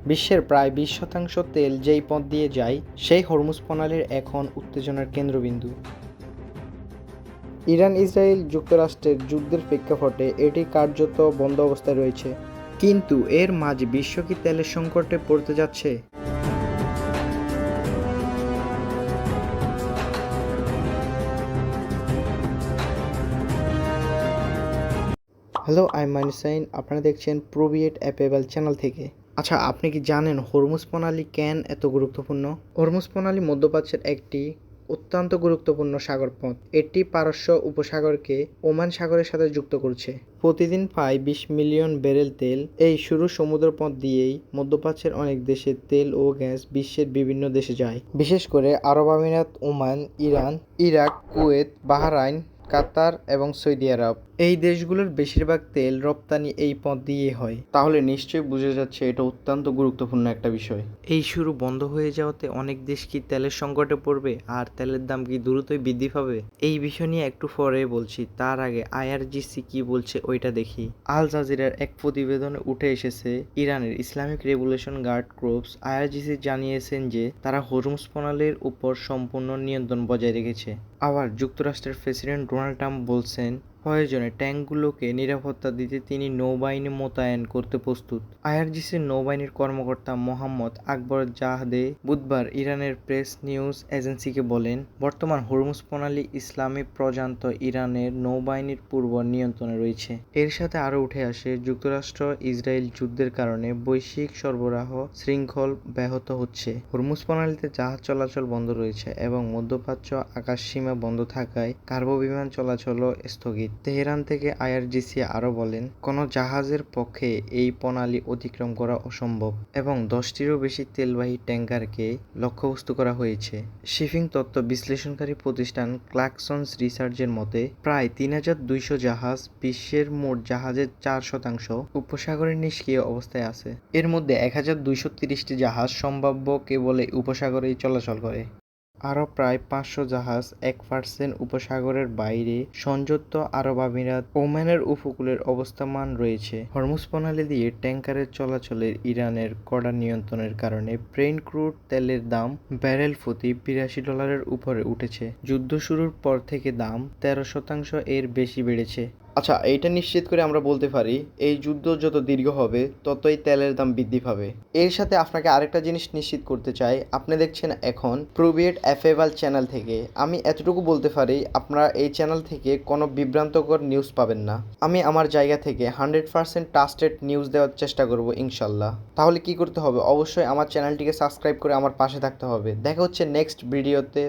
বিশ্বের প্রায় 20% তেল যেই পথ দিয়ে যায় সেই হরমুজ প্রণালীর এখন উত্তেজনার কেন্দ্রবিন্দু। ইরান ইসরায়েল যুক্তরাষ্ট্রের যুদ্ধের প্রেক্ষাপটে এটি কার্যত বন্ধ অবস্থায় রয়েছে, কিন্তু এর মাঝে বিশ্ব কি তেলের সংকটে পড়তে যাচ্ছে? হ্যালো, আই এম মাইনুসাইন। আপনারা দেখছেন প্রোভিয়েট অ্যাপেবল চ্যানেল থেকে। আচ্ছা, আপনি কি জানেন হরমুজ প্রণালী কেন এত গুরুত্বপূর্ণ? হরমুজ প্রণালী মধ্যপ্রাচ্যের একটি অত্যন্ত গুরুত্বপূর্ণ সাগরপথ। এটি পারস্য উপসাগরকে ওমান সাগরের সাথে যুক্ত করছে। প্রতিদিন প্রায় 20 মিলিয়ন ব্যারেল তেল এই সরু সমুদ্রপথ দিয়েই মধ্যপ্রাচ্যের অনেক দেশে তেল ও গ্যাস বিশ্বের বিভিন্ন দেশে যায়, বিশেষ করে আরব আমিরাত, Oman, Iran, Iraq, Kuwait, Bahrain, Qatar এবং সৌদি আরব। এই দেশগুলোর বেশিরভাগ তেল রপ্তানি এই পথ দিয়ে হয়। তাহলে নিশ্চয়ই বুঝে যাচ্ছে এটা অত্যন্ত গুরুত্বপূর্ণ একটা বিষয়। এই শুরু বন্ধ হয়ে যাওয়াতে অনেক দেশ কি তেলের সংকটে পড়বে, আর তেলের দাম কি দ্রুতই বৃদ্ধি পাবে? এই বিষয় নিয়ে একটু পরে বলছি, তার আগে আইআরজিসি কি বলছে ওইটা দেখি। আল জাজিরার এক প্রতিবেদনে উঠে এসেছে, ইরানের Islamic revolution guard corps IRGC জানিয়েছেন যে তারা হরমুজ প্রণালীর উপর সম্পূর্ণ নিয়ন্ত্রণ বজায় রেখেছে। আবার যুক্তরাষ্ট্রের প্রেসিডেন্ট ডোনাল্ড ট্রাম্প বলছেন প্রয়োজনে ট্যাঙ্কগুলোকে নিরাপত্তা দিতে তিনি নৌবাহিনী মোতায়েন করতে প্রস্তুত। আইআরজিসির নৌবাহিনীর কর্মকর্তা মোহাম্মদ আকবর জাহাদে বুধবার ইরানের প্রেস নিউজ এজেন্সিকে বলেন, বর্তমান হরমুজ প্রণালী ইসলামী প্রজাতন্ত্র ইরানের নৌবাহিনীর পূর্ব নিয়ন্ত্রণে রয়েছে। এর সাথে আরও উঠে আসে যুক্তরাষ্ট্র ইসরায়েল যুদ্ধের কারণে বৈশ্বিক সরবরাহ শৃঙ্খল ব্যাহত হচ্ছে। হরমুজ প্রণালীতে জাহাজ চলাচল বন্ধ রয়েছে এবং মধ্যপ্রাচ্য আকাশসীমা বন্ধ থাকায় কার্গো বিমান চলাচলও স্থগিত। তেহরান থেকে আইআরজিসি আরও বলেন, কোনো জাহাজের পক্ষে এই প্রণালী অতিক্রম করা অসম্ভব এবং 10টিরও বেশি তেলবাহী ট্যাঙ্কারকে লক্ষ্যবস্তু করা হয়েছে। শিপিং তথ্য বিশ্লেষণকারী প্রতিষ্ঠান ক্লার্কসন্স রিসার্চের মতে প্রায় 3200 জাহাজ, বিশ্বের মোট জাহাজের 4% উপসাগরে নিষ্ক্রিয় অবস্থায় আছে। এর মধ্যে 1230টি জাহাজ সম্ভাব্য কেবল এই উপসাগরেই চলাচল করে। আরও প্রায় 500 জাহাজ 1% উপসাগরের বাইরে সংযুক্ত আরব আমিরাত, ওমানের উপকূলের অবস্থামান রয়েছে। হরমুজ প্রণালী দিয়ে ট্যাঙ্কারের চলাচলের ইরানের কড়া নিয়ন্ত্রণের কারণে ব্রেন্ট ক্রুড তেলের দাম ব্যারেল প্রতি $82 উপরে উঠেছে। যুদ্ধ শুরুর পর থেকে দাম 13% এর বেশি বেড়েছে। আচ্ছা, এইটা নিশ্চিত করে আমরা বলতে পারি এই যুদ্ধ যত দীর্ঘ হবে ততই তেলের দাম বৃদ্ধি পাবে। এর সাথে আপনাকে আরেকটা জিনিস নিশ্চিত করতে চাই, আপনি দেখছেন এখন প্রোভিয়েট অ্যাফেবল চ্যানেল থেকে। আমি এতটুকু বলতে পারি, আপনারা এই চ্যানেল থেকে কোনো বিভ্রান্তকর নিউজ পাবেন না। আমি আমার জায়গা থেকে 100% ট্রাস্টেড নিউজ দেওয়ার চেষ্টা করব ইনশাল্লাহ। তাহলে কি করতে হবে? অবশ্যই আমার চ্যানেলটিকে সাবস্ক্রাইব করে আমার পাশে থাকতে হবে। দেখা হচ্ছে নেক্সট ভিডিওতে।